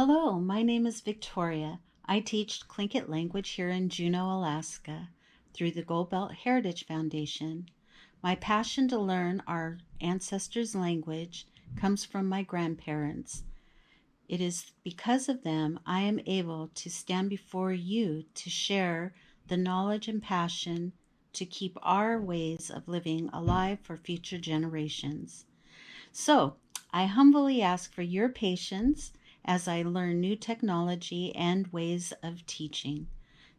Hello, my name is Victoria. I teach Tlingit language here in Juneau, Alaska, through the Gold Belt Heritage Foundation. My passion to learn our ancestors' language comes from my grandparents. It is because of them I am able to stand before you to share the knowledge and passion to keep our ways of living alive for future generations. So, I humbly ask for your patience as I learn new technology and ways of teaching.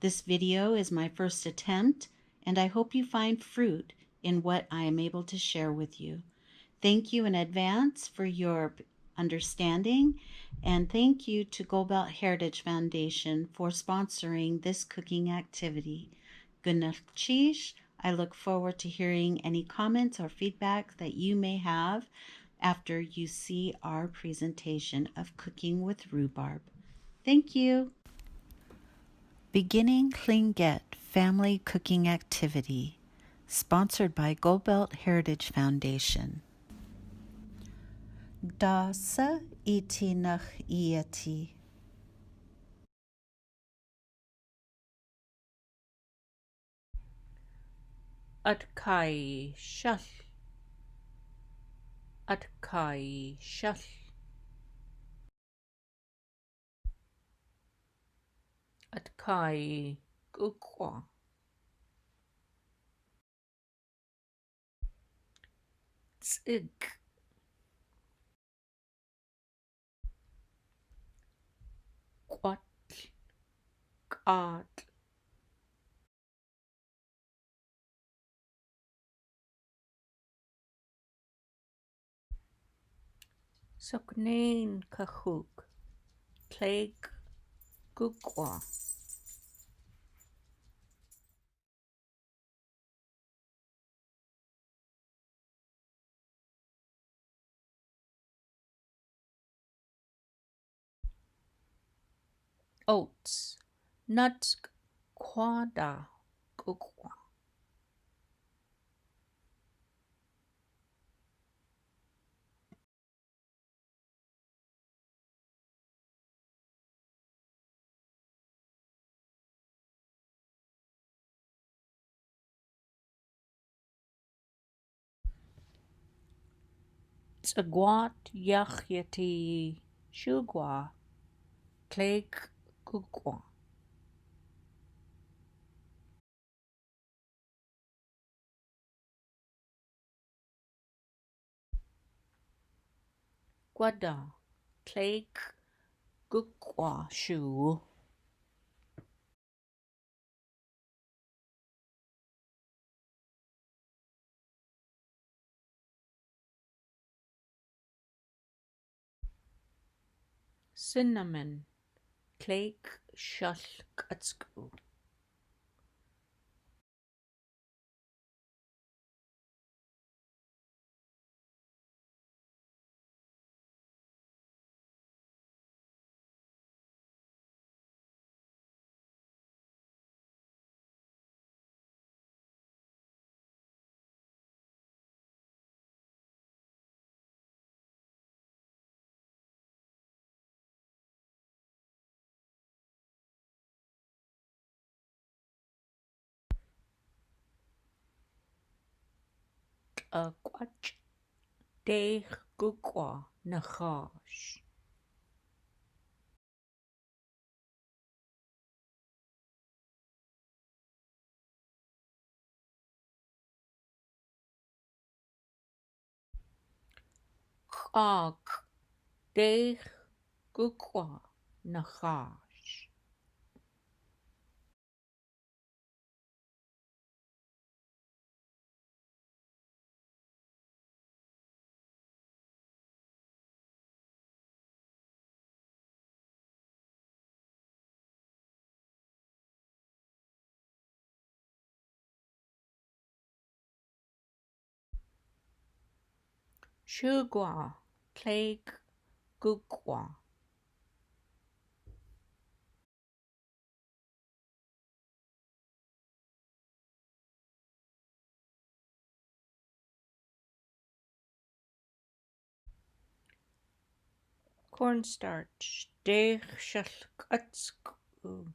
This video is my first attempt, and I hope you find fruit in what I am able to share with you. Thank you in advance for your understanding, and thank you to Gold Belt Heritage Foundation for sponsoring this cooking activity. Gunachish, I look forward to hearing any comments or feedback that you may have after you see our presentation of cooking with rhubarb. Thank you. Beginning Tlingit Family Cooking Activity, sponsored by Gold Belt Heritage Foundation. Dasa iti nach iati. Atkai shall. Atkai shall. Atkai gukwa. Tsig. Quat. Kat. Soknain kahuk. Tleg gukwa. Oats. Nuts quada gukwa. Tsagwat yachyati shugwa. Tleg gukwa. Gwada. Tleg gukwa shu. Cinnamon. Tleg shalkatsku. Quach. Deich gukwa nachash. Chag. Deich gukwa nachash. Shugwa. Tleg gukwa. Cornstarch. Deich shalkatsku.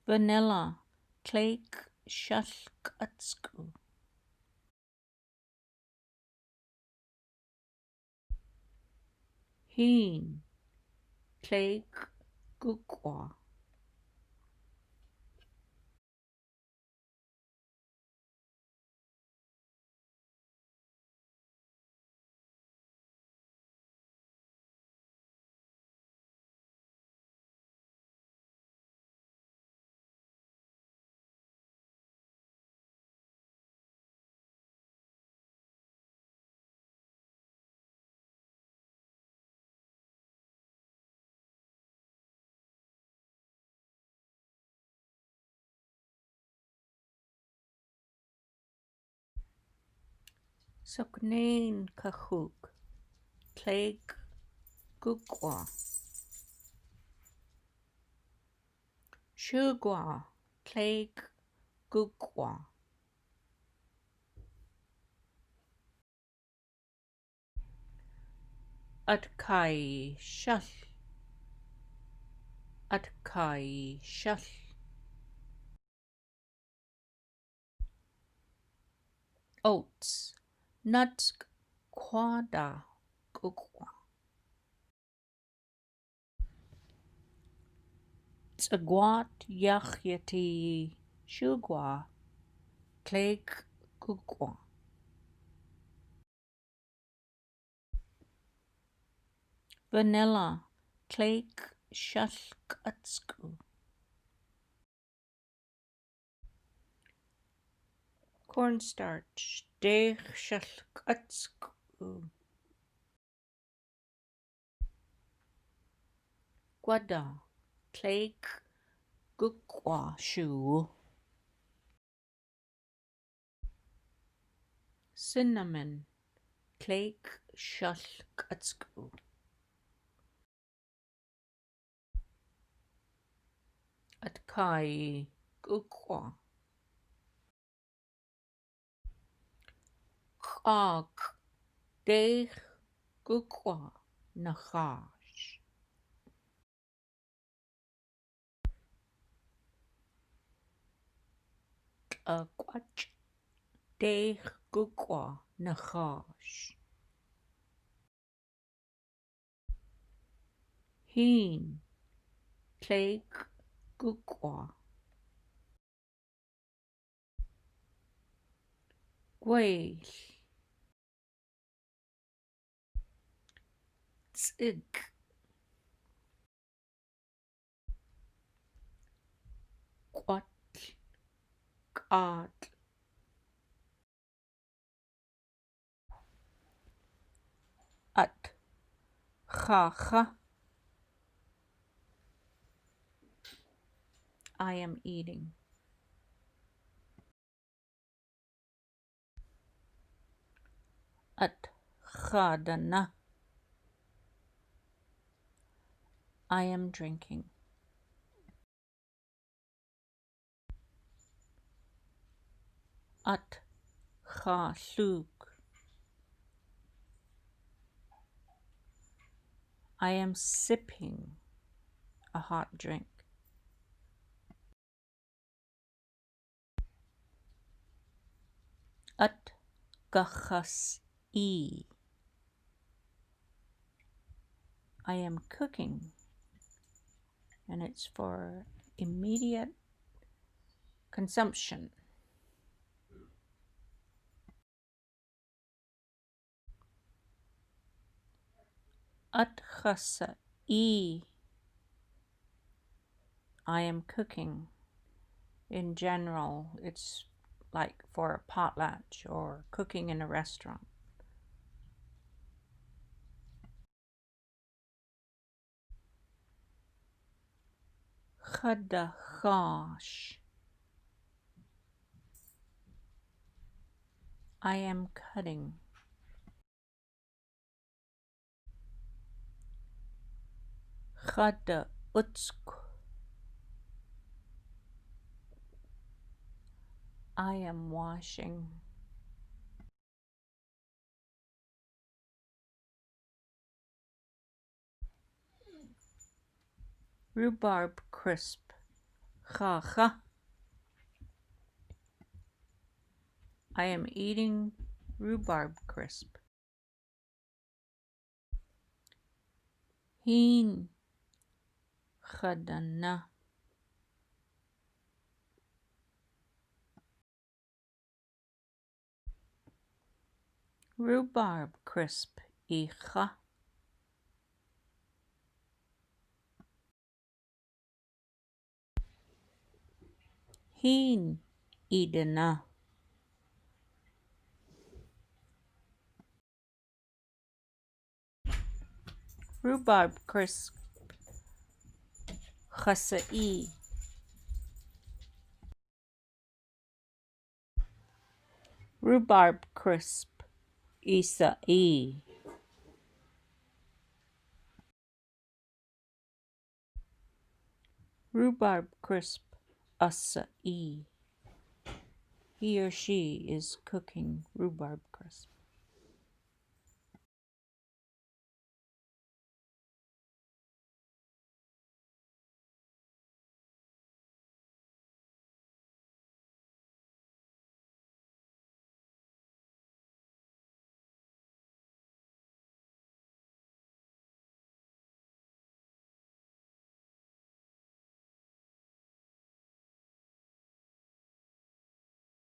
Vanilla. Cleik shalkatsku. Heen. Cleik gukwa. Suknain kahuk. Cleik gukwa. Shugwa. Cleik gukwa. Atkai shal. Atkai shal. Oats. Nuts kwada gukwa. Tsagwat yachyati shugwa. Cleik gukwa. Vanilla. Cleik shalkatsku. Cornstarch. Deich shalkatsku. Gwada. Cleik gukwa shu. Cinnamon. Cleik shalkatsku. Atkai gukwa. Chag. Deich gukwa nachash. Kwach. Deich gukwa nachash. Heen. Cleik gukwa. Gweil. Tsig. Kwatl. Kat. At. Chacha. I am eating. At chadana. I am drinking. At chaluk. I am sipping a hot drink. At gachas-i. I am cooking, and it's for immediate consumption. At chasa-i. I am cooking. In general, it's like for a potlatch or cooking in a restaurant. Chadachash. I am cutting. Chada utsk. I am washing. Rhubarb crisp. Ha ha. I am eating rhubarb crisp. Heen. Khadana. Rhubarb crisp. Icha. Heen. Idana. Rhubarb crisp. Khasai. Rhubarb crisp. Isai. Rhubarb crisp. Asai. He or she is cooking rhubarb